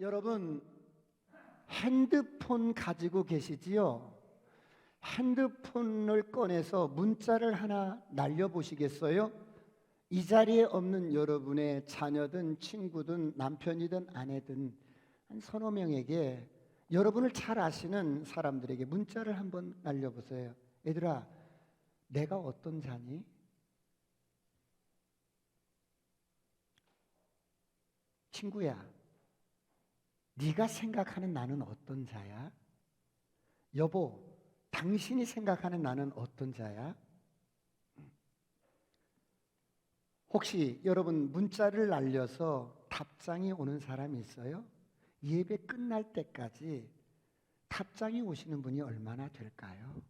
여러분, 핸드폰 가지고 계시지요? 핸드폰을 꺼내서 문자를 하나 날려보시겠어요? 이 자리에 없는 여러분의 자녀든 친구든 남편이든 아내든 한 서너 명에게, 여러분을 잘 아시는 사람들에게 문자를 한번 날려보세요. 얘들아, 내가 어떤 자니? 친구야, 네가 생각하는 나는 어떤 자야? 여보, 당신이 생각하는 나는 어떤 자야? 혹시 여러분 문자를 날려서 답장이 오는 사람이 있어요? 예배 끝날 때까지 답장이 오시는 분이 얼마나 될까요?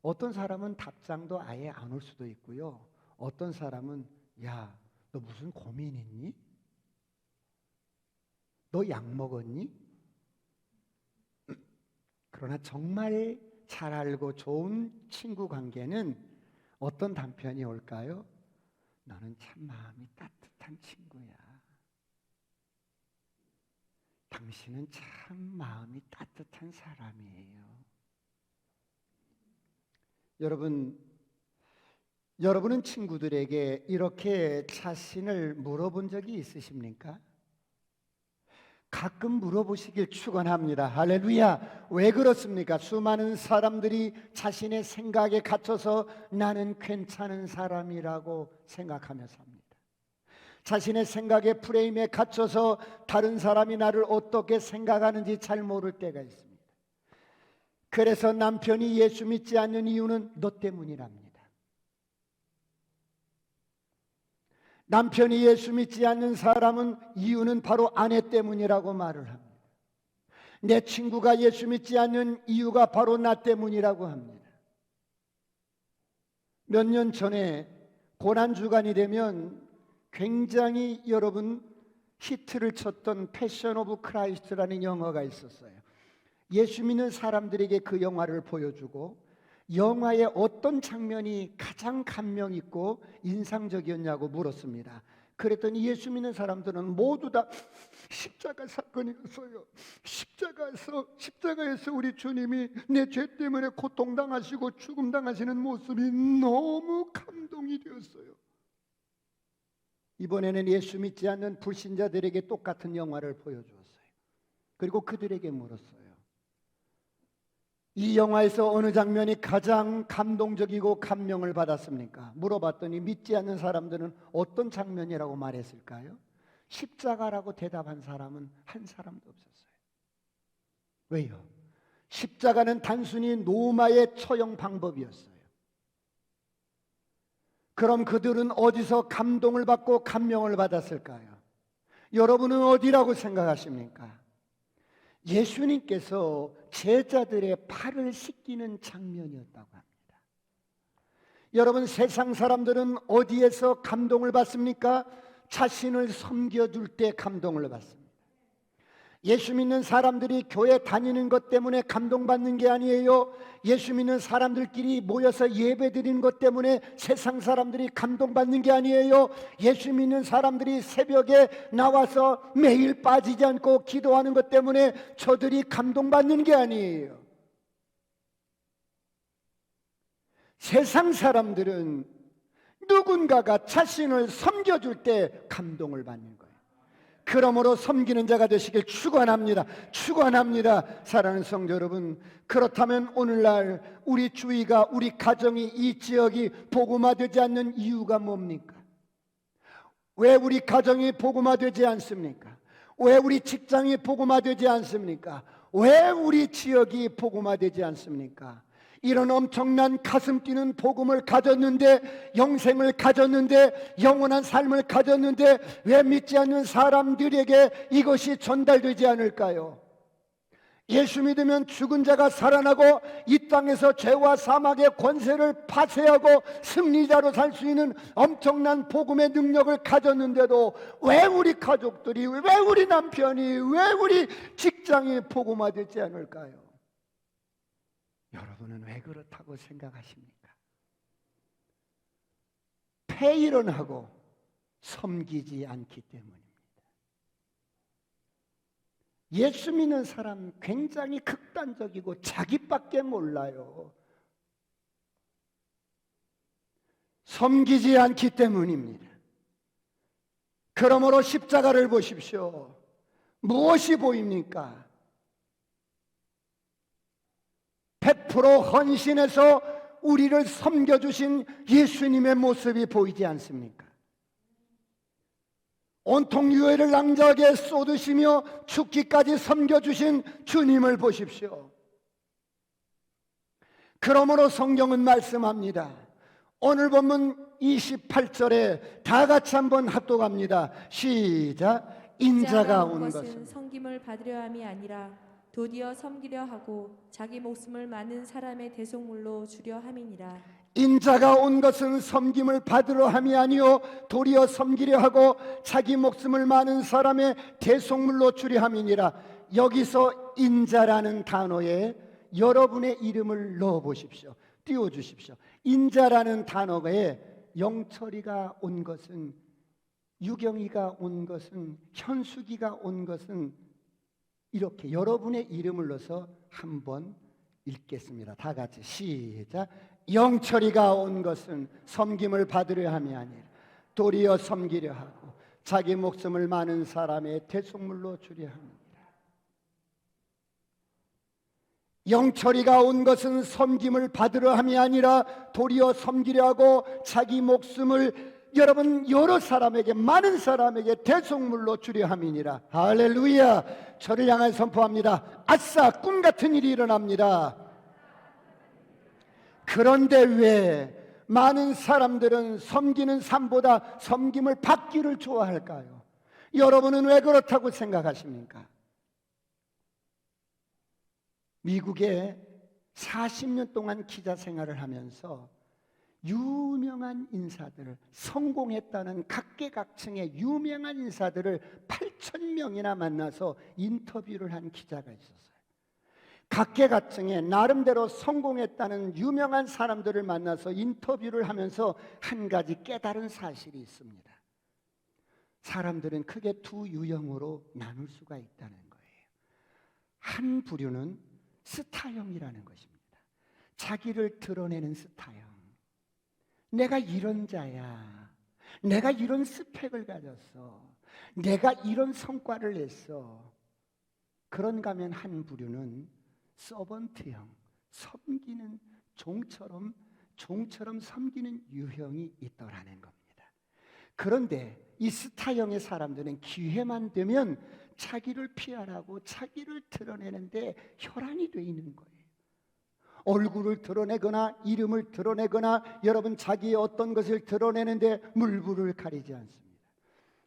어떤 사람은 답장도 아예 안 올 수도 있고요. 어떤 사람은 야, 너 무슨 고민 있니? 너 약 먹었니? 그러나 정말 잘 알고 좋은 친구 관계는 어떤 답변이 올까요? 너는 참 마음이 따뜻한 친구야. 당신은 참 마음이 따뜻한 사람이에요. 여러분은 친구들에게 이렇게 자신을 물어본 적이 있으십니까? 가끔 물어보시길 축원합니다. 할렐루야. 왜 그렇습니까? 수많은 사람들이 자신의 생각에 갇혀서 나는 괜찮은 사람이라고 생각하며 삽니다. 자신의 생각의 프레임에 갇혀서 다른 사람이 나를 어떻게 생각하는지 잘 모를 때가 있습니다. 그래서 남편이 예수 믿지 않는 이유는 너 때문이랍니다. 남편이 예수 믿지 않는 사람은 이유는 바로 아내 때문이라고 말을 합니다. 내 친구가 예수 믿지 않는 이유가 바로 나 때문이라고 합니다. 몇 년 전에 고난주간이 되면 굉장히 여러분 히트를 쳤던 패션 오브 크라이스트라는 영화가 있었어요. 예수 믿는 사람들에게 그 영화를 보여주고 영화의 어떤 장면이 가장 감명 있고 인상적이었냐고 물었습니다. 그랬더니 예수 믿는 사람들은 모두 다 십자가 사건이었어요. 십자가에서 우리 주님이 내 죄 때문에 고통당하시고 죽음당하시는 모습이 너무 감동이 되었어요. 이번에는 예수 믿지 않는 불신자들에게 똑같은 영화를 보여주었어요. 그리고 그들에게 물었어요. 이 영화에서 어느 장면이 가장 감동적이고 감명을 받았습니까? 물어봤더니 믿지 않는 사람들은 어떤 장면이라고 말했을까요? 십자가라고 대답한 사람은 한 사람도 없었어요. 왜요? 십자가는 단순히 노마의 처형 방법이었어요. 그럼 그들은 어디서 감동을 받고 감명을 받았을까요? 여러분은 어디라고 생각하십니까? 예수님께서 제자들의 발을 씻기는 장면이었다고 합니다. 여러분, 세상 사람들은 어디에서 감동을 받습니까? 자신을 섬겨줄 때 감동을 받습니다. 예수 믿는 사람들이 교회 다니는 것 때문에 감동받는 게 아니에요. 예수 믿는 사람들끼리 모여서 예배 드리는 것 때문에 세상 사람들이 감동받는 게 아니에요. 예수 믿는 사람들이 새벽에 나와서 매일 빠지지 않고 기도하는 것 때문에 저들이 감동받는 게 아니에요. 세상 사람들은 누군가가 자신을 섬겨줄 때 감동을 받는 거예요. 그러므로 섬기는 자가 되시길 축원합니다. 축원합니다. 사랑하는 성도 여러분, 그렇다면 오늘날 우리 주위가, 우리 가정이, 이 지역이 복음화되지 않는 이유가 뭡니까? 왜 우리 가정이 복음화되지 않습니까? 왜 우리 직장이 복음화되지 않습니까? 왜 우리 지역이 복음화되지 않습니까? 이런 엄청난 가슴 뛰는 복음을 가졌는데, 영생을 가졌는데, 영원한 삶을 가졌는데 왜 믿지 않는 사람들에게 이것이 전달되지 않을까요? 예수 믿으면 죽은 자가 살아나고 이 땅에서 죄와 사막의 권세를 파쇄하고 승리자로 살 수 있는 엄청난 복음의 능력을 가졌는데도 왜 우리 가족들이, 왜 우리 남편이, 왜 우리 직장이 복음화되지 않을까요? 여러분은 왜 그렇다고 생각하십니까? 폐일원하고 섬기지 않기 때문입니다. 예수 믿는 사람 굉장히 극단적이고 자기밖에 몰라요. 섬기지 않기 때문입니다. 그러므로 십자가를 보십시오. 무엇이 보입니까? 100% 헌신해서 우리를 섬겨주신 예수님의 모습이 보이지 않습니까? 온통 유해를 낭자하게 쏟으시며 죽기까지 섬겨주신 주님을 보십시오. 그러므로 성경은 말씀합니다. 오늘 본문 28절에 다 같이 한번 합독합니다. 시작. 인자가 온 것은 섬김을 받으려 함이 아니라 도리어 섬기려 하고 자기 목숨을 많은 사람의 대속물로 주려 함이니라. 인자가 온 것은 섬김을 받으려 함이 아니요 도리어 섬기려 하고 자기 목숨을 많은 사람의 대속물로 주려 함이니라. 여기서 인자라는 단어에 여러분의 이름을 넣어 보십시오. 띄워 주십시오. 인자라는 단어에 영철이가 온 것은, 유경이가 온 것은, 현숙이가 온 것은, 이렇게 여러분의 이름을 넣어서 한번 읽겠습니다. 다 같이 시작. 영철이가 온 것은 섬김을 받으려 함이 아니라 도리어 섬기려 하고 자기 목숨을 많은 사람의 대속물로 주려 합니다. 영철이가 온 것은 섬김을 받으려 함이 아니라 도리어 섬기려 하고 자기 목숨을 여러분 여러 사람에게, 많은 사람에게 대속물로 주려 함이니라. 할렐루야. 저를 향해 선포합니다. 아싸, 꿈 같은 일이 일어납니다. 그런데 왜 많은 사람들은 섬기는 삶보다 섬김을 받기를 좋아할까요? 여러분은 왜 그렇다고 생각하십니까? 미국에 40년 동안 기자 생활을 하면서 유명한 인사들을, 성공했다는 각계각층의 유명한 인사들을 8,000명이나 만나서 인터뷰를 한 기자가 있었어요. 각계각층의 나름대로 성공했다는 유명한 사람들을 만나서 인터뷰를 하면서 한 가지 깨달은 사실이 있습니다. 사람들은 크게 두 유형으로 나눌 수가 있다는 거예요. 한 부류는 스타형이라는 것입니다. 자기를 드러내는 스타형. 내가 이런 자야. 내가 이런 스펙을 가졌어. 내가 이런 성과를 냈어. 그런가 하면 한 부류는 서번트형, 섬기는 종처럼 섬기는 유형이 있더라는 겁니다. 그런데 이 스타형의 사람들은 기회만 되면 자기를 피하라고 자기를 드러내는데 혈안이 돼 있는 거예요. 얼굴을 드러내거나 이름을 드러내거나 여러분 자기의 어떤 것을 드러내는데 물불을 가리지 않습니다.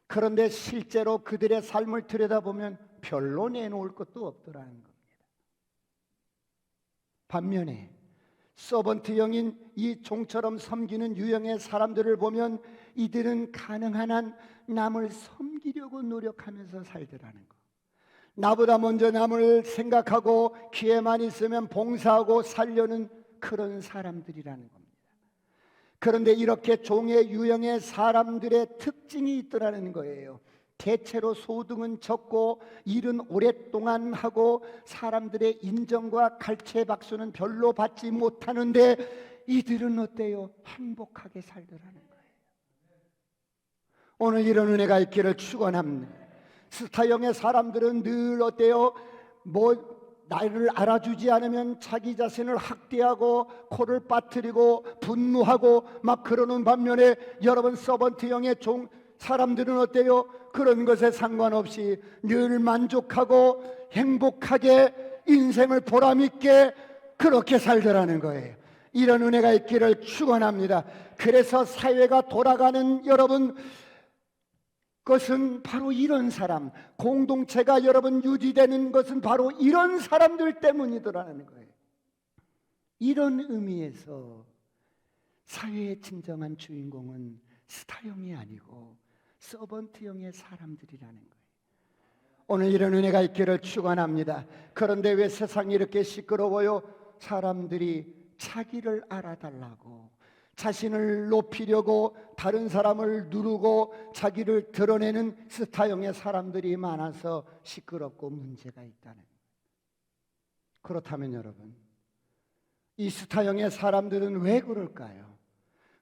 그런데 실제로 그들의 삶을 들여다보면 별로 내놓을 것도 없더라는 겁니다. 반면에 서번트형인 이 종처럼 섬기는 유형의 사람들을 보면 이들은 가능한 한 남을 섬기려고 노력하면서 살더라는 거. 나보다 먼저 남을 생각하고 기회만 있으면 봉사하고 살려는 그런 사람들이라는 겁니다. 그런데 이렇게 종의 유형의 사람들의 특징이 있더라는 거예요. 대체로 소득은 적고 일은 오랫동안 하고 사람들의 인정과 갈채박수는 별로 받지 못하는데 이들은 어때요? 행복하게 살더라는 거예요. 오늘 이런 은혜가 있기를 축원합니다. 스타형의 사람들은 늘 어때요? 나를 알아주지 않으면 자기 자신을 학대하고 코를 빠뜨리고 분노하고 막 그러는 반면에 여러분 서번트형의 사람들은 어때요? 그런 것에 상관없이 늘 만족하고 행복하게 인생을 보람있게 그렇게 살더라는 거예요. 이런 은혜가 있기를 축원합니다. 그래서 사회가 돌아가는 여러분 것은 바로 이런 사람, 공동체가 여러분 유지되는 것은 바로 이런 사람들 때문이더라는 거예요. 이런 의미에서 사회의 진정한 주인공은 스타형이 아니고 서번트형의 사람들이라는 거예요. 오늘 이런 은혜가 있기를 축원합니다. 그런데 왜 세상이 이렇게 시끄러워요? 사람들이 자기를 알아달라고, 자신을 높이려고 다른 사람을 누르고 자기를 드러내는 스타형의 사람들이 많아서 시끄럽고 문제가 있다는. 그렇다면 여러분, 이 스타형의 사람들은 왜 그럴까요?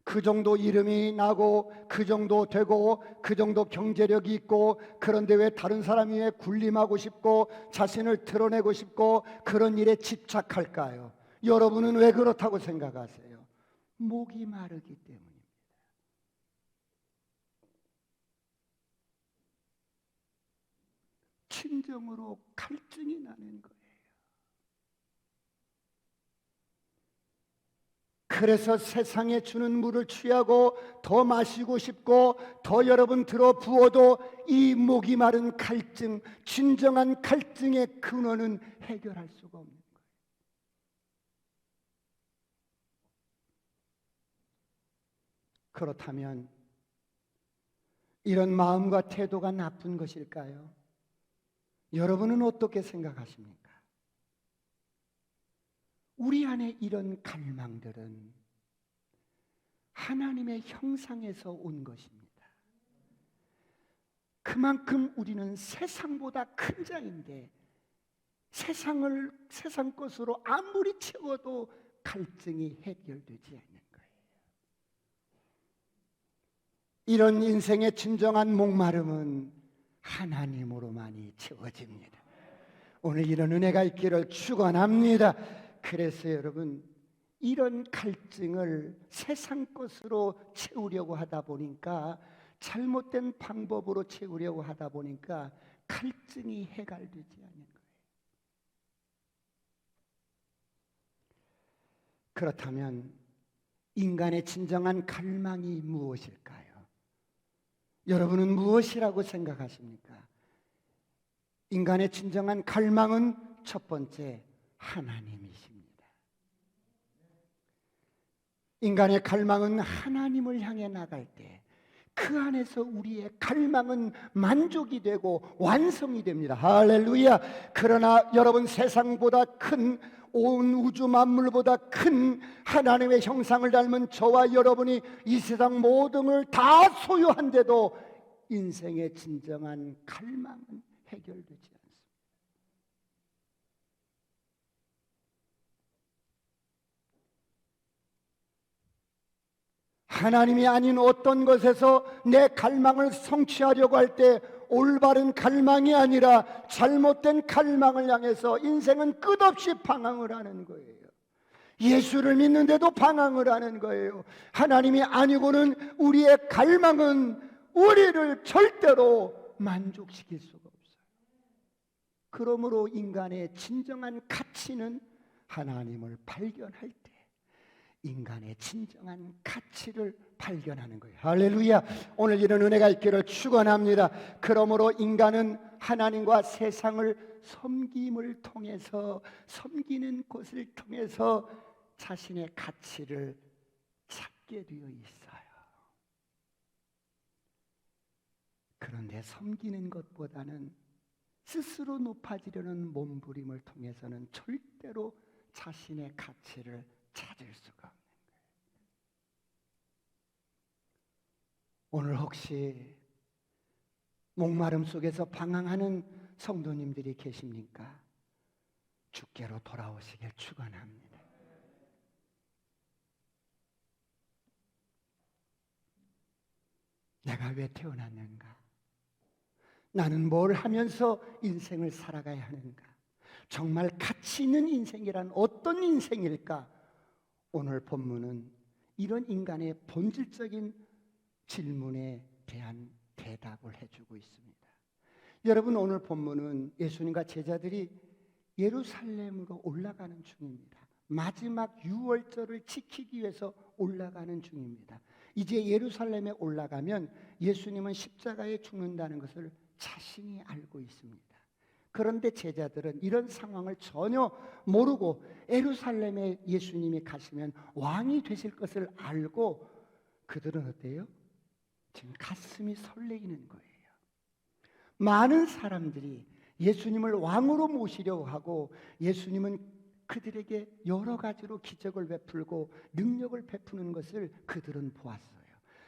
그 정도 이름이 나고 그 정도 되고 그 정도 경제력이 있고, 그런데 왜 다른 사람 위에 군림하고 싶고 자신을 드러내고 싶고 그런 일에 집착할까요? 여러분은 왜 그렇다고 생각하세요? 목이 마르기 때문입니다. 진정으로 갈증이 나는 거예요. 그래서 세상에 주는 물을 취하고 더 마시고 싶고 더 여러분 들어 부어도 이 목이 마른 갈증, 진정한 갈증의 근원은 해결할 수가 없는 거예요. 그렇다면 이런 마음과 태도가 나쁜 것일까요? 여러분은 어떻게 생각하십니까? 우리 안에 이런 갈망들은 하나님의 형상에서 온 것입니다. 그만큼 우리는 세상보다 큰 자인데 세상 것으로 아무리 채워도 갈증이 해결되지 않는 거예요. 이런 인생의 진정한 목마름은 하나님으로만이 채워집니다. 오늘 이런 은혜가 있기를 축원합니다. 그래서 여러분, 이런 갈증을 세상 것으로 채우려고 하다 보니까, 잘못된 방법으로 채우려고 하다 보니까 갈증이 해결되지 않는 거예요. 그렇다면 인간의 진정한 갈망이 무엇일까요? 여러분은 무엇이라고 생각하십니까? 인간의 진정한 갈망은 첫 번째, 하나님이십니다. 인간의 갈망은 하나님을 향해 나갈 때 그 안에서 우리의 갈망은 만족이 되고 완성이 됩니다. 할렐루야. 그러나 여러분, 세상보다 큰, 온 우주 만물보다 큰 하나님의 형상을 닮은 저와 여러분이 이 세상 모든 걸 다 소유한데도 인생의 진정한 갈망은 해결되지 않습니다. 하나님이 아닌 어떤 것에서 내 갈망을 성취하려고 할 때 올바른 갈망이 아니라 잘못된 갈망을 향해서 인생은 끝없이 방황을 하는 거예요. 예수를 믿는데도 방황을 하는 거예요. 하나님이 아니고는 우리의 갈망은 우리를 절대로 만족시킬 수가 없어요. 그러므로 인간의 진정한 가치는 하나님을 발견할 때 인간의 진정한 가치를 발견하는 거예요. 할렐루야. 오늘 이런 은혜가 있기를 축원합니다. 그러므로 인간은 하나님과 세상을 섬김을 통해서, 섬기는 것을 통해서 자신의 가치를 찾게 되어 있어요. 그런데 섬기는 것보다는 스스로 높아지려는 몸부림을 통해서는 절대로 자신의 가치를 찾을 수가 없는 거예요. 오늘 혹시 목마름 속에서 방황하는 성도님들이 계십니까? 주께로 돌아오시길 축원합니다. 내가 왜 태어났는가? 나는 뭘 하면서 인생을 살아가야 하는가? 정말 가치 있는 인생이란 어떤 인생일까? 오늘 본문은 이런 인간의 본질적인 질문에 대한 대답을 해주고 있습니다. 여러분, 오늘 본문은 예수님과 제자들이 예루살렘으로 올라가는 중입니다. 마지막 유월절을 지키기 위해서 올라가는 중입니다. 이제 예루살렘에 올라가면 예수님은 십자가에 죽는다는 것을 자신이 알고 있습니다. 그런데 제자들은 이런 상황을 전혀 모르고 예루살렘에 예수님이 가시면 왕이 되실 것을 알고 그들은 어때요? 지금 가슴이 설레이는 거예요. 많은 사람들이 예수님을 왕으로 모시려고 하고 예수님은 그들에게 여러 가지로 기적을 베풀고 능력을 베푸는 것을 그들은 보았어요.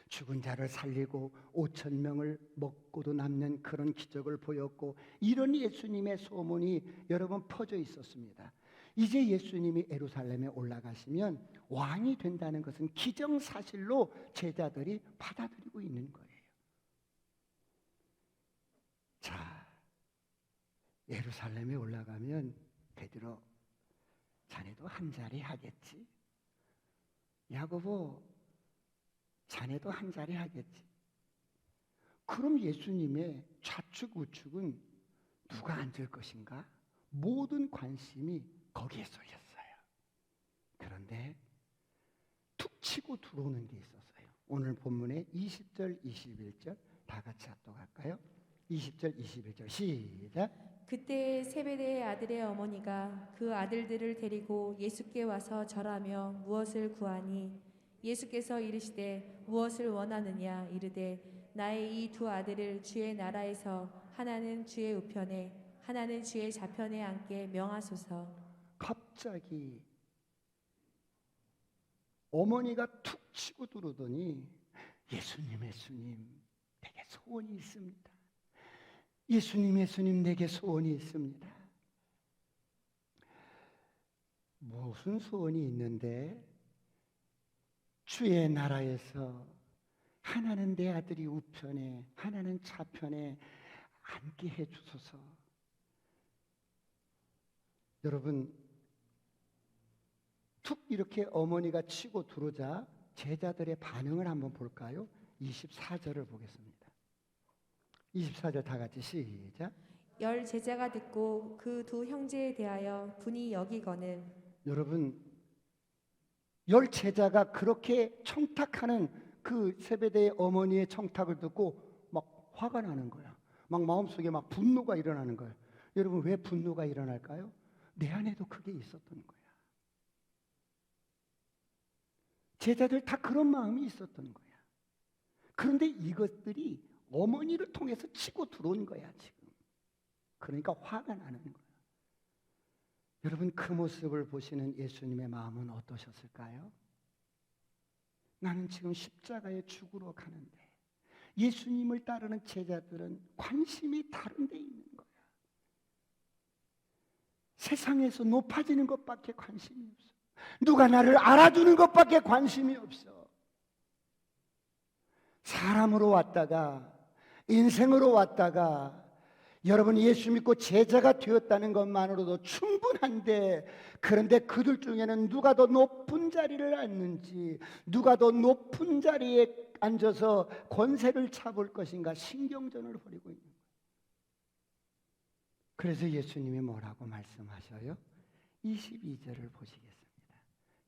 죽은 자를 살리고 5천 명을 먹고도 남는 그런 기적을 보였고, 이런 예수님의 소문이 여러분 퍼져 있었습니다. 이제 예수님이 예루살렘에 올라가시면 왕이 된다는 것은 기정사실로 제자들이 받아들이고 있는 거예요. 자, 예루살렘에 올라가면 베드로, 자네도 한 자리 하겠지? 야고보, 자네도 한 자리 하겠지? 그럼 예수님의 좌측 우측은 누가 앉을 것인가? 모든 관심이 거기에 쏠렸어요. 그런데 툭 치고 들어오는 게 있었어요. 오늘 본문의 20절, 21절 다 같이 합독할까요? 20절, 21절 시작. 그때 세베대의 아들의 어머니가 그 아들들을 데리고 예수께 와서 절하며 무엇을 구하니, 예수께서 이르시되 무엇을 원하느냐 이르되 나의 이 두 아들을 주의 나라에서 하나는 주의 우편에 하나는 주의 좌편에 앉게 명하소서. 갑자기 어머니가 툭 치고 들어오더니 예수님, 예수님, 내게 소원이 있습니다. 예수님, 예수님, 내게 소원이 있습니다. 무슨 소원이 있는데? 주의 나라에서 하나는 내 아들이 우편에 하나는 좌편에 앉게 해주소서. 여러분, 툭 이렇게 어머니가 치고 들어오자 제자들의 반응을 한번 볼까요? 24절을 보겠습니다. 24절 다 같이 시작. 열 제자가 듣고 그 두 형제에 대하여 분이 여기거늘. 여러분, 열 제자가 그렇게 청탁하는 그 세베대의 어머니의 청탁을 듣고 막 화가 나는 거야. 막 마음속에 막 분노가 일어나는 거예요. 여러분, 왜 분노가 일어날까요? 내 안에도 그게 있었던 거야. 제자들 다 그런 마음이 있었던 거야. 그런데 이것들이 어머니를 통해서 치고 들어온 거야, 지금. 그러니까 화가 나는 거야. 여러분, 그 모습을 보시는 예수님의 마음은 어떠셨을까요? 나는 지금 십자가에 죽으러 가는데 예수님을 따르는 제자들은 관심이 다른 데 있는 거야. 세상에서 높아지는 것밖에 관심이 없어. 누가 나를 알아주는 것밖에 관심이 없어. 사람으로 왔다가, 인생으로 왔다가, 여러분 예수 믿고 제자가 되었다는 것만으로도 충분한데, 그런데 그들 중에는 누가 더 높은 자리를 앉는지, 누가 더 높은 자리에 앉아서 권세를 차볼 것인가 신경전을 벌이고 있는 거예요. 그래서 예수님이 뭐라고 말씀하셔요? 22절을 보시겠습니다.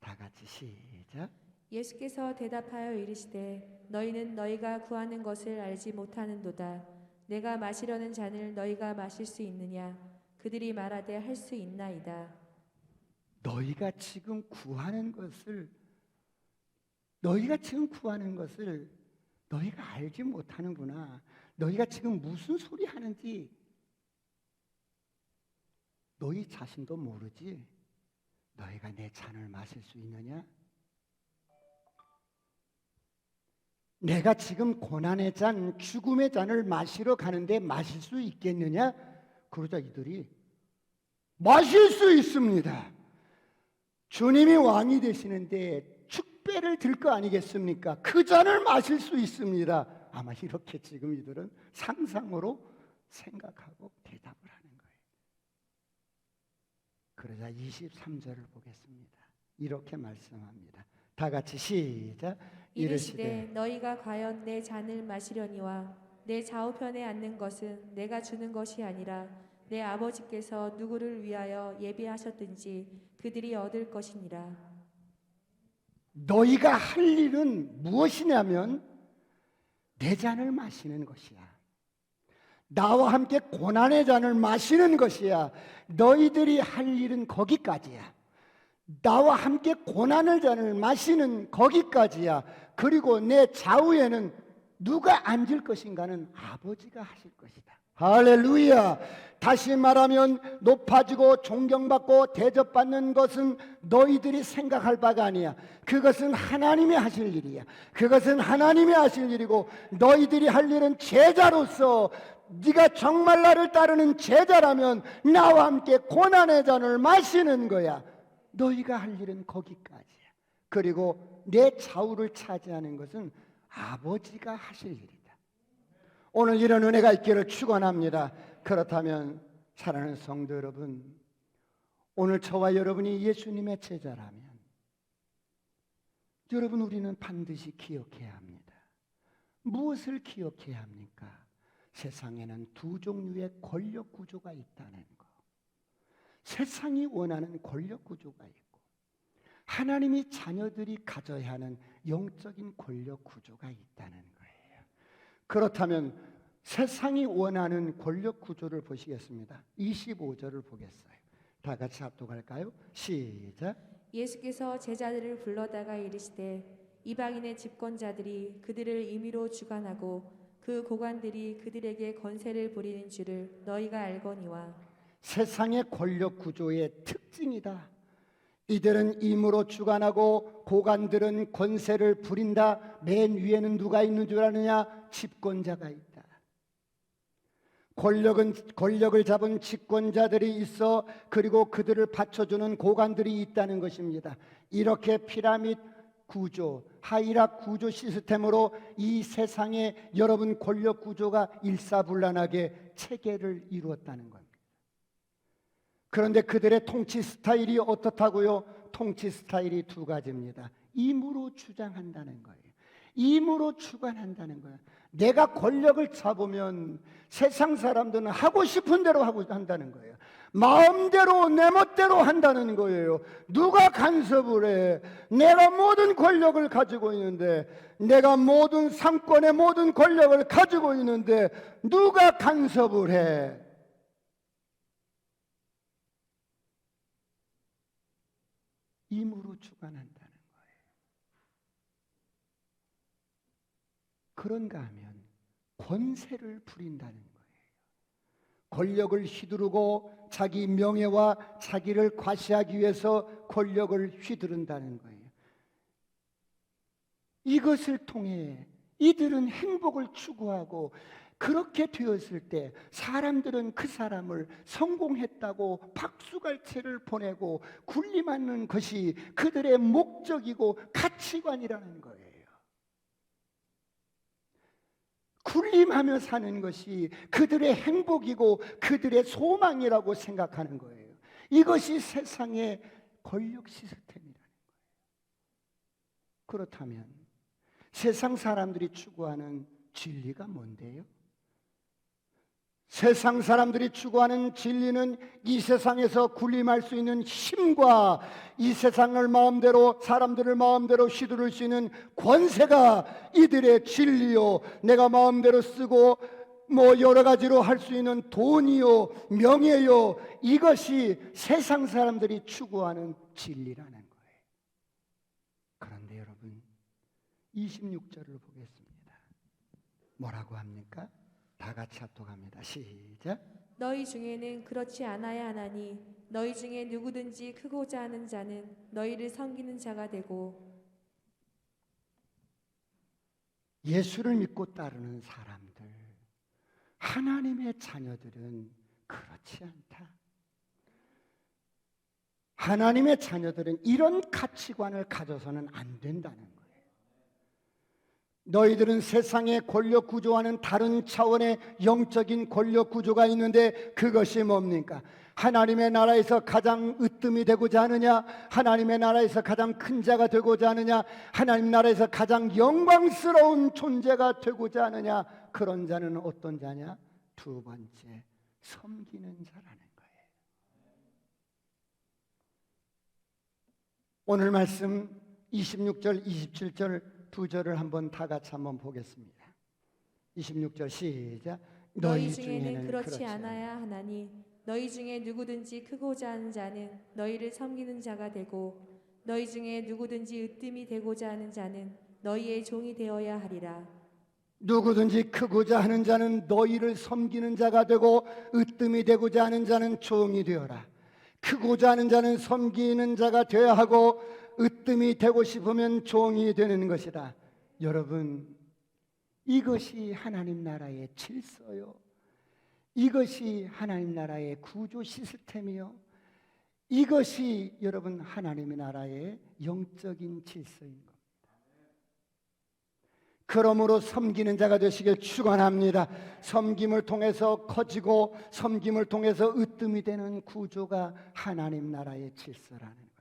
다 같이 시작. 예수께서 대답하여 이르시되 너희는 너희가 구하는 것을 알지 못하는도다. 내가 마시려는 잔을 너희가 마실 수 있느냐? 그들이 말하되 할 수 있나이다. 너희가 지금 구하는 것을 너희가 알지 못하는구나. 너희가 지금 무슨 소리 하는지 너희 자신도 모르지. 너희가 내 잔을 마실 수 있느냐? 내가 지금 고난의 잔, 죽음의 잔을 마시러 가는데 마실 수 있겠느냐? 그러자 이들이 마실 수 있습니다. 주님이 왕이 되시는데 축배를 들 거 아니겠습니까? 그 잔을 마실 수 있습니다. 아마 이렇게 지금 이들은 상상으로 생각하고 대답을 하는 거예요. 그러자 23절을 보겠습니다. 이렇게 말씀합니다. 다 같이 시작. 이르시되 너희가 과연 내 잔을 마시려니와 내 좌우편에 앉는 것은 내가 주는 것이 아니라 내 아버지께서 누구를 위하여 예비하셨든지 그들이 얻을 것이니라. 너희가 할 일은 무엇이냐면 내 잔을 마시는 것이야. 나와 함께 고난의 잔을 마시는 것이야. 너희들이 할 일은 거기까지야. 나와 함께 고난의 잔을 마시는 거기까지야. 그리고 내 좌우에는 누가 앉을 것인가는 아버지가 하실 것이다. 할렐루야. 다시 말하면 높아지고 존경받고 대접받는 것은 너희들이 생각할 바가 아니야. 그것은 하나님이 하실 일이야. 그것은 하나님이 하실 일이고, 너희들이 할 일은 제자로서, 네가 정말 나를 따르는 제자라면 나와 함께 고난의 잔을 마시는 거야. 너희가 할 일은 거기까지야. 그리고 내 좌우를 차지하는 것은 아버지가 하실 일이다. 오늘 이런 은혜가 있기를 축원합니다. 그렇다면 사랑하는 성도 여러분, 오늘 저와 여러분이 예수님의 제자라면 여러분, 우리는 반드시 기억해야 합니다. 무엇을 기억해야 합니까? 세상에는 두 종류의 권력 구조가 있다는 것. 세상이 원하는 권력 구조가 있고, 하나님이 자녀들이 가져야 하는 영적인 권력 구조가 있다는 거예요. 그렇다면 세상이 원하는 권력 구조를 보시겠습니다. 25절을 보겠어요. 다 같이 합독할까요? 시작. 예수께서 제자들을 불러다가 이르시되 이방인의 집권자들이 그들을 임의로 주관하고 그 고관들이 그들에게 권세를 부리는 줄을 너희가 알거니와. 세상의 권력 구조의 특징이다. 이들은 임으로 주관하고 고관들은 권세를 부린다. 맨 위에는 누가 있는 줄 아느냐? 집권자가 있다. 권력을 잡은 집권자들이 있어, 그리고 그들을 받쳐주는 고관들이 있다는 것입니다. 이렇게 피라밋 구조, 하이락 구조 시스템으로 이 세상에 여러분 권력 구조가 일사불란하게 체계를 이루었다는 겁니다. 그런데 그들의 통치 스타일이 어떻다고요? 통치 스타일이 두 가지입니다. 임으로 주장한다는 거예요. 임으로 주관한다는 거예요. 내가 권력을 잡으면 세상 사람들은 하고 싶은 대로 하고 한다는 거예요. 마음대로 내 멋대로 한다는 거예요. 누가 간섭을 해? 내가 모든 권력을 가지고 있는데, 내가 모든 상권의 모든 권력을 가지고 있는데 누가 간섭을 해? 임으로 주관한다는 거예요. 그런가 하면 권세를 부린다는 거예요. 권력을 휘두르고 자기 명예와 자기를 과시하기 위해서 권력을 휘두른다는 거예요. 이것을 통해 이들은 행복을 추구하고, 그렇게 되었을 때 사람들은 그 사람을 성공했다고 박수갈채를 보내고 군림하는 것이 그들의 목적이고 가치관이라는 거예요. 군림하며 사는 것이 그들의 행복이고 그들의 소망이라고 생각하는 거예요. 이것이 세상의 권력 시스템이라는 거예요. 그렇다면 세상 사람들이 추구하는 진리가 뭔데요? 세상 사람들이 추구하는 진리는 이 세상에서 군림할 수 있는 힘과 이 세상을 마음대로, 사람들을 마음대로 휘두를 수 있는 권세가 이들의 진리요, 내가 마음대로 쓰고 여러 가지로 할 수 있는 돈이요, 명예요, 이것이 세상 사람들이 추구하는 진리라는 거예요. 그런데 여러분, 26절을 보겠습니다. 뭐라고 합니까? 다 같이 합독합니다. 시작. 너희 중에는 그렇지 않아야 하나니 너희 중에 누구든지 크고자 하는 자는 너희를 섬기는 자가 되고. 예수를 믿고 따르는 사람들, 하나님의 자녀들은 그렇지 않다. 하나님의 자녀들은 이런 가치관을 가져서는 안 된다는 거예요. 너희들은 세상의 권력 구조와는 다른 차원의 영적인 권력 구조가 있는데, 그것이 뭡니까? 하나님의 나라에서 가장 으뜸이 되고자 하느냐? 하나님의 나라에서 가장 큰 자가 되고자 하느냐? 하나님 나라에서 가장 영광스러운 존재가 되고자 하느냐? 그런 자는 어떤 자냐? 두 번째, 섬기는 자라는 거예요. 오늘 말씀 26절, 27절 두 절을 한번 다 같이 한번 보겠습니다. 26절 시작. 너희 중에는 그렇지 않아야 하나니 너희 중에 누구든지 크고자 하는 자는 너희를 섬기는 자가 되고, 너희 중에 누구든지 으뜸이 되고자 하는 자는 너희의 종이 되어야 하리라. 누구든지 크고자 하는 자는 너희를 섬기는 자가 되고 으뜸이 되고자 하는 자는 종이 되어라. 크고자 하는 자는 섬기는 자가 되어야 하고 으뜸이 되고 싶으면 종이 되는 것이다. 여러분, 이것이 하나님 나라의 질서요. 이것이 하나님 나라의 구조 시스템이요. 이것이 여러분 하나님의 나라의 영적인 질서인 겁니다. 그러므로 섬기는 자가 되시길 축원합니다. 섬김을 통해서 커지고 섬김을 통해서 으뜸이 되는 구조가 하나님 나라의 질서라는 거예요.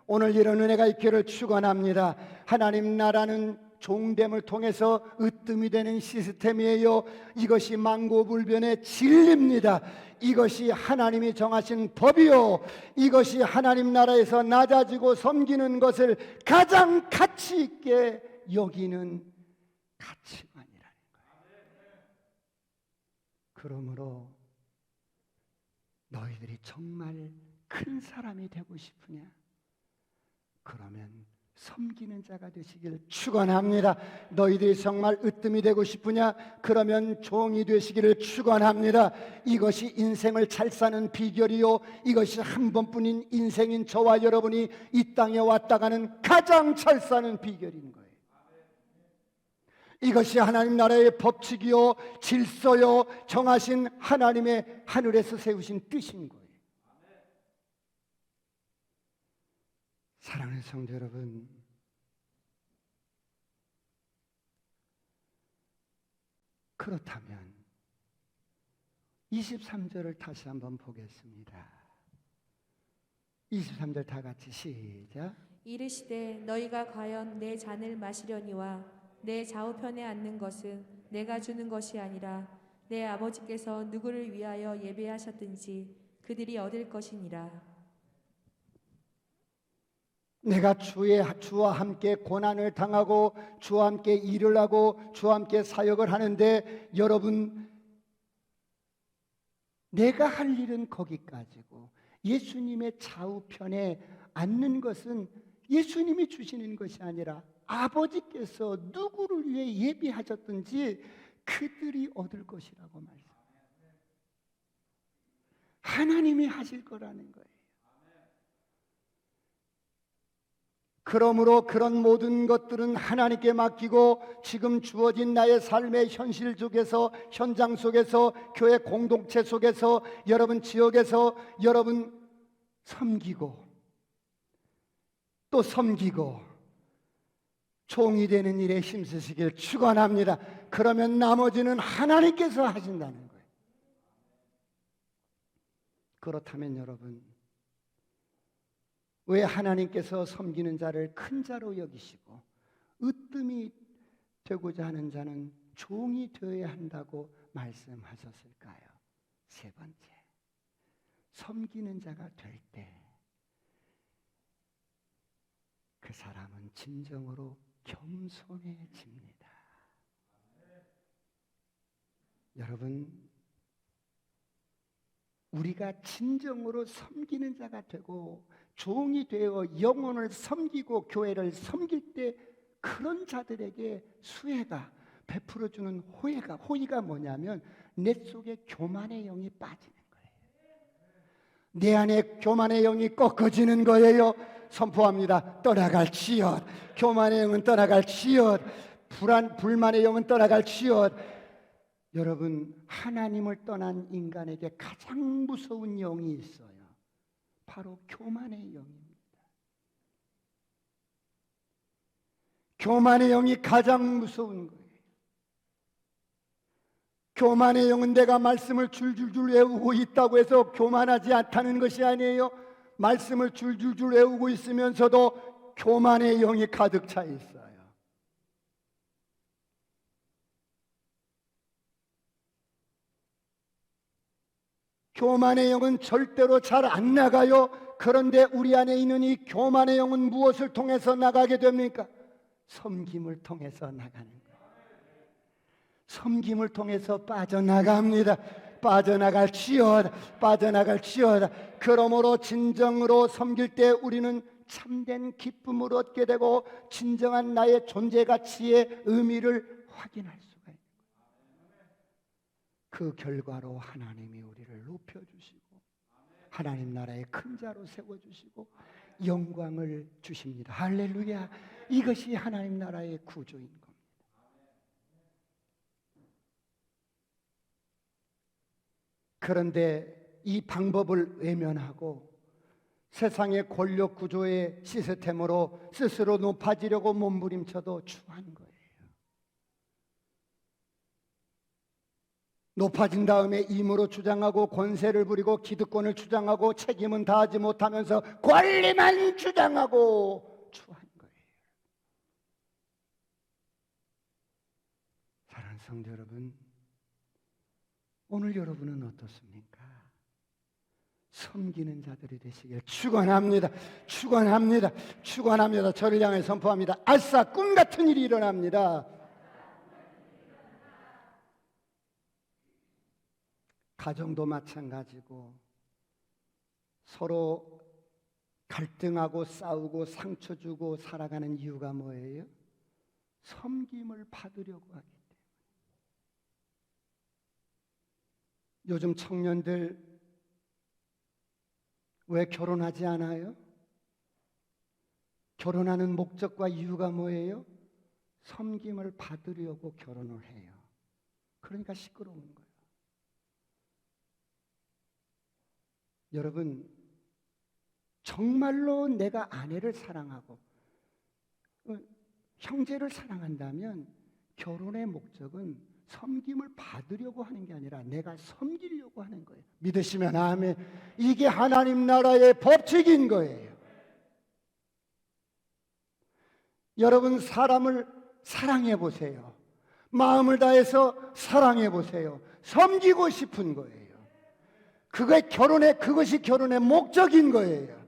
오늘 이런 은혜가 있기를 축원합니다. 하나님 나라는 종됨을 통해서 으뜸이 되는 시스템이에요. 이것이 만고불변의 진리입니다. 이것이 하나님이 정하신 법이요, 이것이 하나님 나라에서 낮아지고 섬기는 것을 가장 가치 있게 여기는 가치관이라는 거예요. 그러므로 너희들이 정말 큰 사람이 되고 싶으냐? 그러면 섬기는 자가 되시길 축원합니다. 너희들이 정말 으뜸이 되고 싶으냐? 그러면 종이 되시기를 축원합니다. 이것이 인생을 잘 사는 비결이요, 이것이 한 번뿐인 인생인 저와 여러분이 이 땅에 왔다가는 가장 잘 사는 비결인 거예요. 이것이 하나님 나라의 법칙이요, 질서요, 정하신 하나님의 하늘에서 세우신 뜻인 거예요. 사랑하는 성도 여러분, 그렇다면 23절을 다시 한번 보겠습니다. 23절 다 같이 시작. 이르시되 너희가 과연 내 잔을 마시려니와 내 좌우편에 앉는 것은 내가 주는 것이 아니라 내 아버지께서 누구를 위하여 예배하셨든지 그들이 얻을 것이니라. 내가 주와 함께 고난을 당하고 주와 함께 일을 하고 주와 함께 사역을 하는데, 여러분, 내가 할 일은 거기까지고 예수님의 좌우편에 앉는 것은 예수님이 주시는 것이 아니라 아버지께서 누구를 위해 예비하셨든지 그들이 얻을 것이라고 말씀해요. 하나님이 하실 거라는 거예요. 그러므로 그런 모든 것들은 하나님께 맡기고 지금 주어진 나의 삶의 현실 속에서, 현장 속에서, 교회 공동체 속에서, 여러분 지역에서 여러분 섬기고 또 섬기고 종이 되는 일에 힘쓰시길 축원합니다. 그러면 나머지는 하나님께서 하신다는 거예요. 그렇다면 여러분, 왜 하나님께서 섬기는 자를 큰 자로 여기시고 으뜸이 되고자 하는 자는 종이 되어야 한다고 말씀하셨을까요? 세 번째, 섬기는 자가 될 때 그 사람은 진정으로 겸손해집니다. 여러분, 우리가 진정으로 섬기는 자가 되고 종이 되어 영혼을 섬기고 교회를 섬길 때 그런 자들에게 수혜가 베풀어주는 호의가 뭐냐면 내 속에 교만의 영이 빠지는 거예요. 내 안에 교만의 영이 꺾어지는 거예요. 선포합니다. 떠나갈지어다. 교만의 영은 떠나갈지어다. 불만의 영은 떠나갈지어다. 여러분, 하나님을 떠난 인간에게 가장 무서운 영이 있어요. 바로 교만의 영입니다. 교만의 영이 가장 무서운 거예요. 교만의 영은 내가 말씀을 줄줄줄 외우고 있다고 해서 교만하지 않다는 것이 아니에요. 말씀을 줄줄줄 외우고 있으면서도 교만의 영이 가득 차 있어요. 교만의 영은 절대로 잘 안 나가요. 그런데 우리 안에 있는 이 교만의 영은 무엇을 통해서 나가게 됩니까? 섬김을 통해서 나가는 거예요. 섬김을 통해서 빠져나갑니다. 빠져나갈지어다. 그러므로 진정으로 섬길 때 우리는 참된 기쁨을 얻게 되고 진정한 나의 존재 가치의 의미를 확인할 수가 그 결과로 하나님이 우리를 높여주시고 하나님 나라의 큰 자로 세워주시고 영광을 주십니다. 할렐루야. 이것이 하나님 나라의 구조인 겁니다. 그런데 이 방법을 외면하고 세상의 권력 구조의 시스템으로 스스로 높아지려고 몸부림쳐도 추한 거예요. 높아진 다음에 임으로 주장하고 권세를 부리고 기득권을 주장하고 책임은 다하지 못하면서 권리만 주장하고 추한 거예요. 사랑하는 성도 여러분, 오늘 여러분은 어떻습니까? 섬기는 자들이 되시길 축원합니다. 축원합니다. 축원합니다. 저를 향해 선포합니다. 아싸, 꿈 같은 일이 일어납니다. 가정도 마찬가지고 서로 갈등하고 싸우고 상처 주고 살아가는 이유가 뭐예요? 섬김을 받으려고 하기 때문에. 요즘 청년들 왜 결혼하지 않아요? 결혼하는 목적과 이유가 뭐예요? 섬김을 받으려고 결혼을 해요. 그러니까 시끄러운 거예요. 여러분, 정말로 내가 아내를 사랑하고 형제를 사랑한다면 결혼의 목적은 섬김을 받으려고 하는 게 아니라 내가 섬기려고 하는 거예요. 믿으시면 아멘. 이게 하나님 나라의 법칙인 거예요. 여러분, 사람을 사랑해 보세요. 마음을 다해서 사랑해 보세요. 섬기고 싶은 거예요. 그것이 결혼의 목적인 거예요.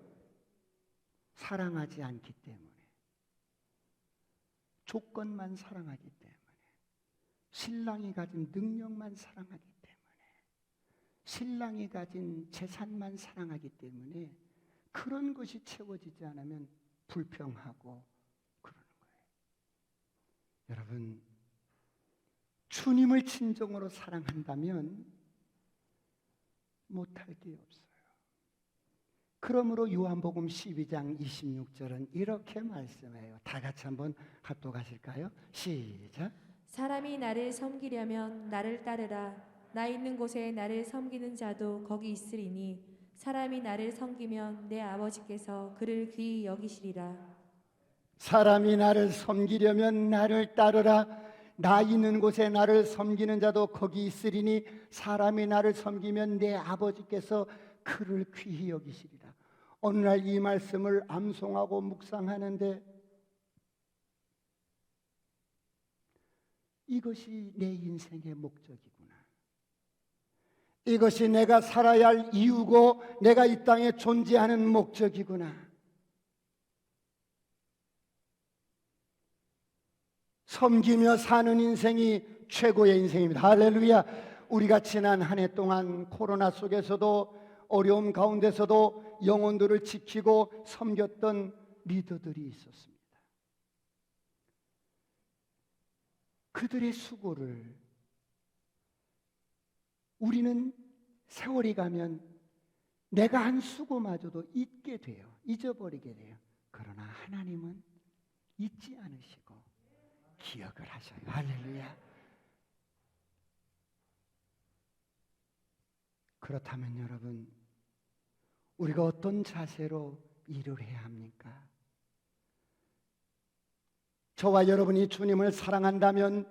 사랑하지 않기 때문에, 조건만 사랑하기 때문에, 신랑이 가진 능력만 사랑하기 때문에, 신랑이 가진 재산만 사랑하기 때문에 그런 것이 채워지지 않으면 불평하고 그러는 거예요. 여러분, 주님을 진정으로 사랑한다면 못할 게 없어요. 그러므로 요한복음 12장 26절은 이렇게 말씀해요. 다 같이 한번 합독하실까요? 시작. 사람이 나를 섬기려면 나를 따르라. 나 있는 곳에 나를 섬기는 자도 거기 있으리니 사람이 나를 섬기면 내 아버지께서 그를 귀히 여기시리라. 사람이 나를 섬기려면 나를 따르라. 나 있는 곳에 나를 섬기는 자도 거기 있으리니 사람이 나를 섬기면 내 아버지께서 그를 귀히 여기시리라. 오늘날 이 말씀을 암송하고 묵상하는데 이것이 내 인생의 목적이구나. 이것이 내가 살아야 할 이유고 내가 이 땅에 존재하는 목적이구나. 섬기며 사는 인생이 최고의 인생입니다. 할렐루야. 우리가 지난 한 해 동안 코로나 속에서도 어려움 가운데서도 영혼들을 지키고 섬겼던 리더들이 있었습니다. 그들의 수고를 우리는 세월이 가면 내가 한 수고마저도 잊게 돼요. 잊어버리게 돼요. 그러나 하나님은 잊지 않으시고 기억을 하셔요. 할렐루야. 그렇다면 여러분, 우리가 어떤 자세로 일을 해야 합니까? 저와 여러분이 주님을 사랑한다면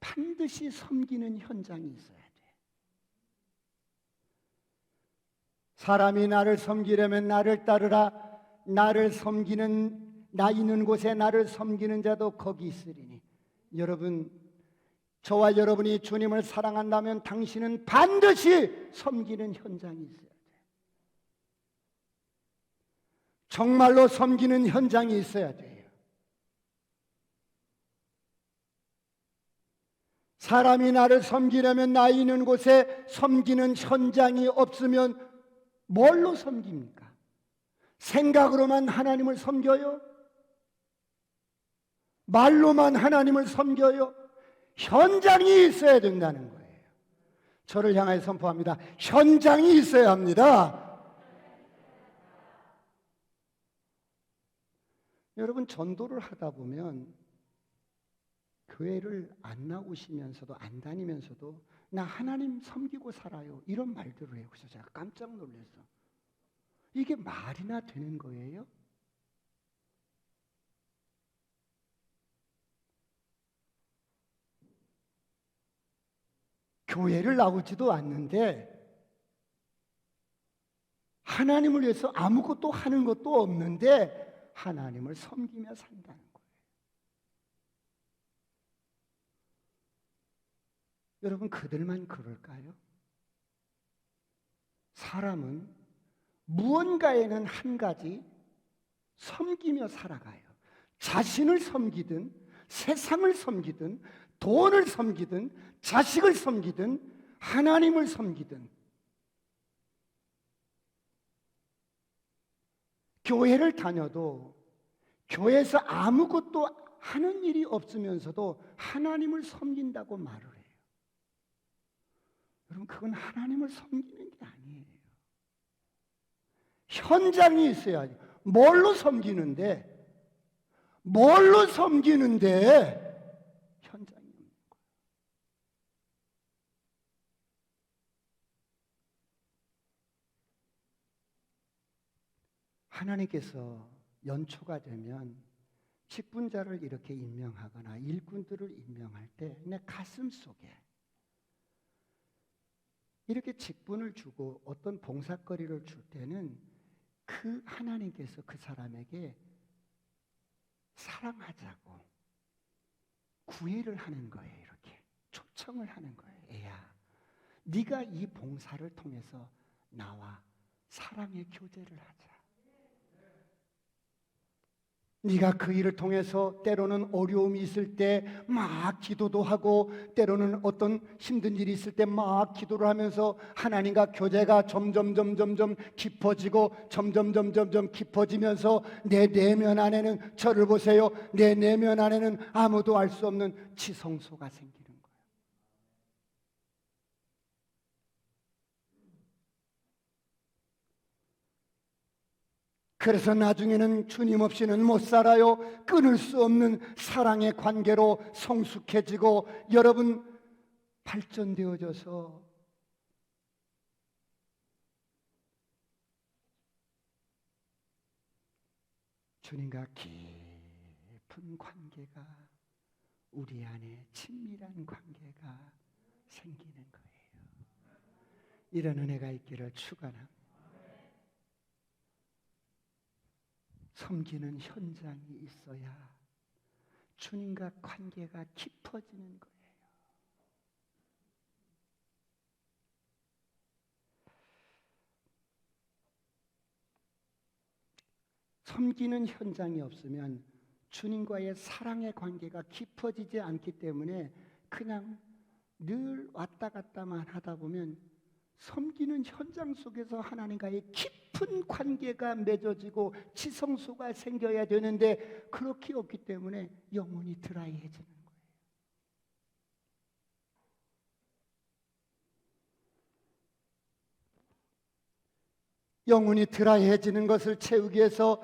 반드시 섬기는 현장이 있어야 돼. 사람이 나를 섬기려면 나를 따르라. 나를 섬기는, 나 있는 곳에 나를 섬기는 자도 거기 있으리니. 여러분, 저와 여러분이 주님을 사랑한다면 당신은 반드시 섬기는 현장이 있어야 돼. 정말로 섬기는 현장이 있어야 돼요. 사람이 나를 섬기려면 나 있는 곳에 섬기는 현장이 없으면 뭘로 섬깁니까? 생각으로만 하나님을 섬겨요? 말로만 하나님을 섬겨요? 현장이 있어야 된다는 거예요. 저를 향하여 선포합니다. 현장이 있어야 합니다. 여러분, 전도를 하다 보면 교회를 안 나오시면서도, 안 다니면서도 나 하나님 섬기고 살아요, 이런 말들을 해요. 그래서 제가 깜짝 놀랐어. 이게 말이나 되는 거예요? 교회를 나오지도 않는데 하나님을 위해서 아무것도 하는 것도 없는데 하나님을 섬기며 산다는 거예요. 여러분, 그들만 그럴까요? 사람은 무언가에는 한 가지 섬기며 살아가요. 자신을 섬기든 세상을 섬기든 돈을 섬기든 자식을 섬기든 하나님을 섬기든, 교회를 다녀도 교회에서 아무것도 하는 일이 없으면서도 하나님을 섬긴다고 말을 해요. 여러분, 그건 하나님을 섬기는 게 아니에요. 현장이 있어야지. 뭘로 섬기는데 현장이 없는 거예요. 하나님께서 연초가 되면 직분자를 이렇게 임명하거나 일꾼들을 임명할 때 내 가슴 속에 이렇게 직분을 주고 어떤 봉사거리를 줄 때는 그 하나님께서 그 사람에게 사랑하자고 구애를 하는 거예요. 이렇게 초청을 하는 거예요. 애야, 네가 이 봉사를 통해서 나와 사랑의 교제를 하자. 네가 그 일을 통해서 때로는 어려움이 있을 때 막 기도도 하고, 때로는 어떤 힘든 일이 있을 때 막 기도를 하면서 하나님과 교제가 점점 깊어지고 점점 깊어지면서 내 내면 안에는, 저를 보세요, 내 내면 안에는 아무도 알 수 없는 지성소가 생기는 거예요. 그래서 나중에는 주님 없이는 못 살아요. 끊을 수 없는 사랑의 관계로 성숙해지고 여러분 발전되어져서 주님과 깊은 관계가, 우리 안에 친밀한 관계가 생기는 거예요. 이런 은혜가 있기를 축원합니다. 섬기는 현장이 있어야 주님과 관계가 깊어지는 거예요. 섬기는 현장이 없으면 주님과의 사랑의 관계가 깊어지지 않기 때문에 그냥 늘 왔다 갔다만 하다 보면 섬기는 현장 속에서 하나님과의 깊은 관계가 맺어지고 지성소가 생겨야 되는데 그렇게 없기 때문에 영혼이 드라이해지는 거예요. 영혼이 드라이해지는 것을 채우기 위해서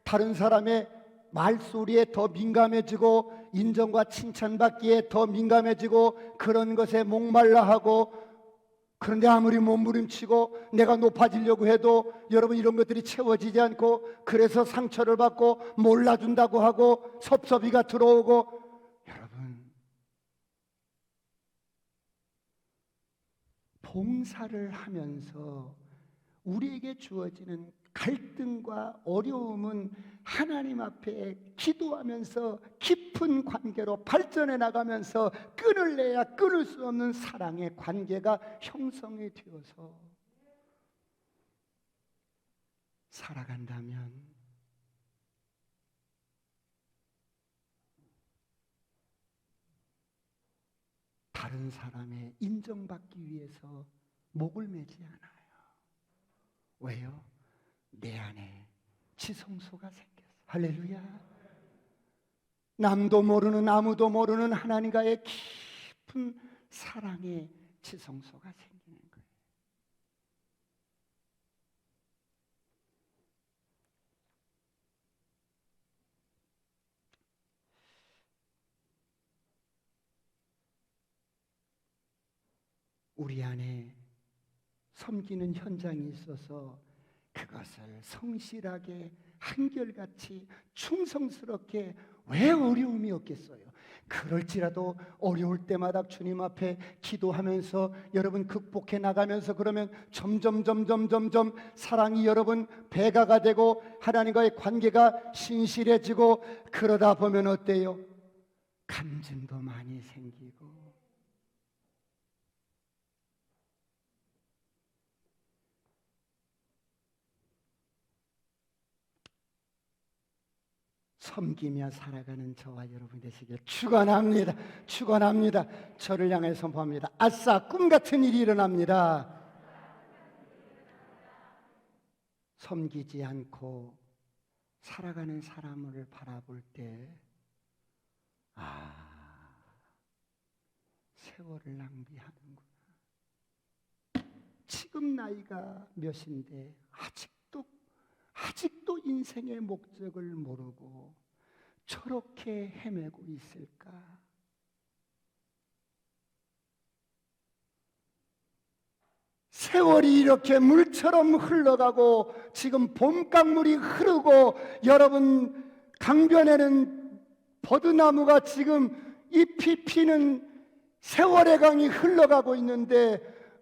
다른 사람의 말소리에 더 민감해지고 인정과 칭찬받기에 더 민감해지고 그런 것에 목말라하고, 그런데 아무리 몸부림치고 내가 높아지려고 해도 여러분 이런 것들이 채워지지 않고, 그래서 상처를 받고 몰라준다고 하고 섭섭이가 들어오고, 여러분 봉사를 하면서 우리에게 주어지는 갈등과 어려움은 하나님 앞에 기도하면서 깊은 관계로 발전해 나가면서 끊을래야 끊을 수 없는 사랑의 관계가 형성이 되어서 살아간다면 다른 사람의 인정받기 위해서 목을 매지 않아요. 왜요? 내 안에 지성소가 생겼어. 할렐루야. 남도 모르는 아무도 모르는 하나님과의 깊은 사랑의 지성소가 생기는 거예요. 우리 안에 섬기는 현장이 있어서 그것을 성실하게 한결같이 충성스럽게 왜 어려움이 없겠어요? 그럴지라도 어려울 때마다 주님 앞에 기도하면서 여러분 극복해 나가면서 그러면 점점 사랑이 여러분 배가가 되고 하나님과의 관계가 신실해지고 그러다 보면 어때요? 간증도 많이 생기고 섬기며 살아가는 저와 여러분 되시길 축원합니다. 축원합니다. 저를 향해 선포합니다. 아싸, 꿈 같은 일이 일어납니다. 섬기지 않고 살아가는 사람을 바라볼 때 세월을 낭비하는구나. 지금 나이가 몇인데 아직도 인생의 목적을 모르고 저렇게 헤매고 있을까? 세월이 이렇게 물처럼 흘러가고 지금 봄강물이 흐르고 여러분 강변에는 버드나무가 지금 잎이 피는 세월의 강이 흘러가고 있는데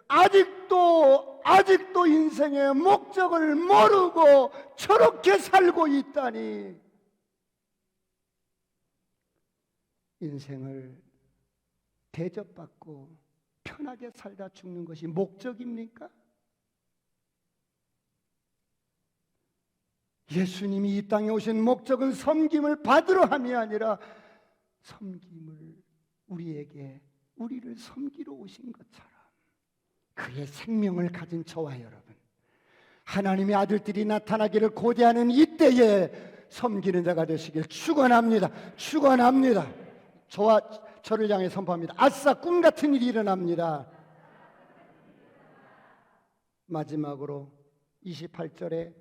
아직도 인생의 목적을 모르고 저렇게 살고 있다니. 인생을 대접받고 편하게 살다 죽는 것이 목적입니까? 예수님이 이 땅에 오신 목적은 섬김을 받으러 함이 아니라 섬김을 우리를 섬기러 오신 것처럼 그의 생명을 가진 저와 여러분, 하나님의 아들들이 나타나기를 고대하는 이때에 섬기는 자가 되시길 축원합니다. 축원합니다. 저를 향해 선포합니다. 아싸, 꿈 같은 일이 일어납니다. 마지막으로 28절에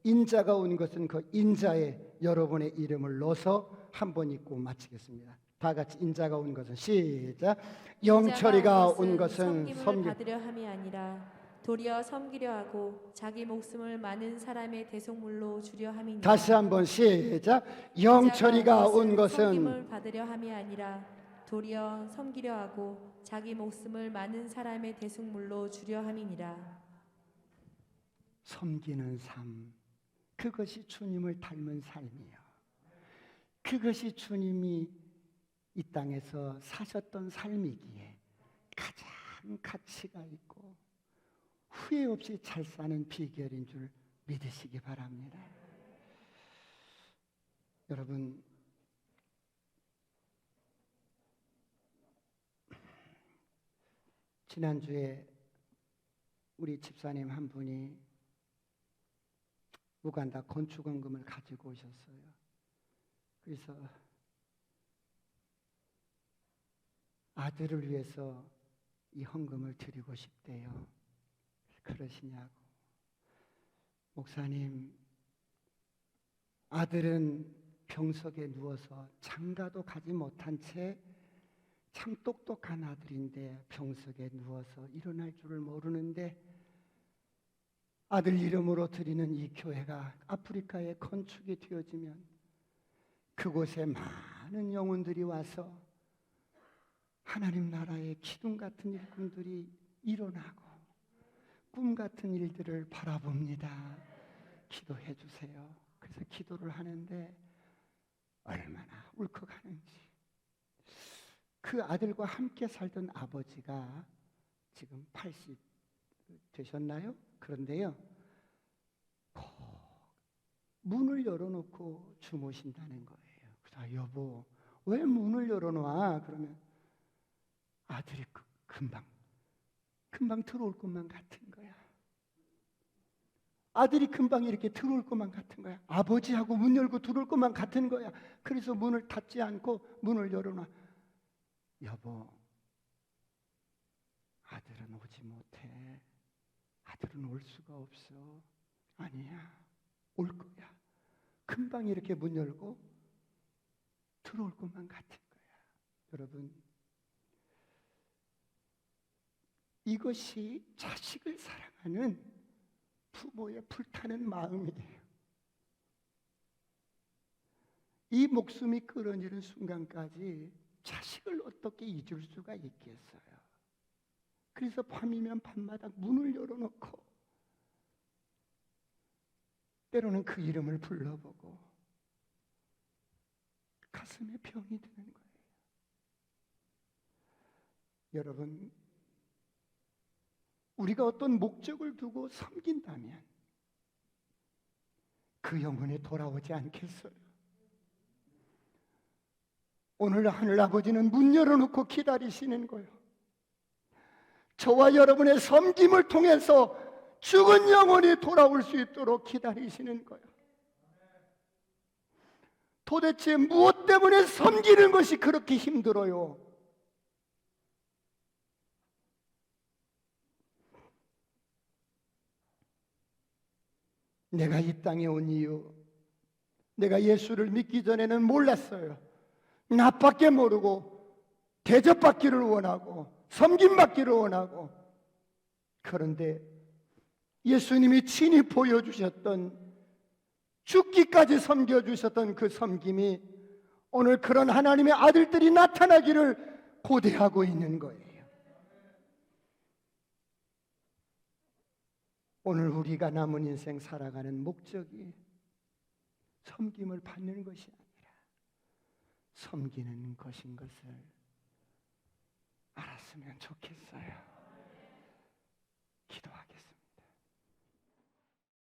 인자가 온 것은 그 인자에 여러분의 이름을 넣어서 한 번 읽고 마치겠습니다. 다 같이 인자가 온 것은 시작. 영철이가 온 것은 섬김을 받으려 함이 아니라 도리어 섬기려 하고 자기 목숨을 많은 사람의 대속물로 주려 함이니라. 다시 한번 시작. 영철이가 온 것은 섬김을 받으려 함이 아니라 도리어 섬기려 하고 자기 목숨을 많은 사람의 대속물로 주려 함이니라. 섬기는 삶, 그것이 주님을 닮은 삶이에요. 그것이 주님이 이 땅에서 사셨던 삶이기에 가장 가치가 있고 후회 없이 잘 사는 비결인 줄 믿으시기 바랍니다. 여러분, 지난주에 우리 집사님 한 분이 우간다 건축원금을 가지고 오셨어요. 그래서 아들을 위해서 이 헌금을 드리고 싶대요. 그러시냐고. 목사님, 아들은 병석에 누워서 장가도 가지 못한 채 참 똑똑한 아들인데 병석에 누워서 일어날 줄을 모르는데 아들 이름으로 드리는 이 교회가 아프리카에 건축이 되어지면 그곳에 많은 영혼들이 와서 하나님 나라의 기둥 같은 일꾼들이 일어나고 꿈 같은 일들을 바라봅니다. 기도해 주세요. 그래서 기도를 하는데 얼마나 울컥하는지. 그 아들과 함께 살던 아버지가 지금 80 되셨나요? 그런데요, 꼭 문을 열어놓고 주무신다는 거예요. 그래서 여보, 왜 문을 열어놔? 그러면 아들이 금방 들어올 것만 같은 거야. 아들이 금방 이렇게 들어올 것만 같은 거야. 아버지하고 문 열고 들어올 것만 같은 거야. 그래서 문을 닫지 않고 문을 열어놔. 여보, 아들은 오지 못해. 아들은 올 수가 없어. 아니야, 올 거야. 금방 이렇게 문 열고 들어올 것만 같은 거야. 여러분, 이것이 자식을 사랑하는 부모의 불타는 마음이에요. 이 목숨이 끊어지는 순간까지 자식을 어떻게 잊을 수가 있겠어요? 그래서 밤이면 밤마다 문을 열어놓고 때로는 그 이름을 불러보고 가슴에 병이 드는 거예요. 여러분, 우리가 어떤 목적을 두고 섬긴다면 그 영혼이 돌아오지 않겠어요? 오늘 하늘아버지는 문 열어놓고 기다리시는 거예요. 저와 여러분의 섬김을 통해서 죽은 영혼이 돌아올 수 있도록 기다리시는 거예요. 도대체 무엇 때문에 섬기는 것이 그렇게 힘들어요? 내가 이 땅에 온 이유, 내가 예수를 믿기 전에는 몰랐어요. 나밖에 모르고 대접받기를 원하고 섬김받기를 원하고, 그런데 예수님이 친히 보여주셨던, 죽기까지 섬겨주셨던 그 섬김이 오늘 그런 하나님의 아들들이 나타나기를 고대하고 있는 거예요. 오늘 우리가 남은 인생 살아가는 목적이 섬김을 받는 것이 아니라 섬기는 것인 것을 알았으면 좋겠어요. 기도하겠습니다.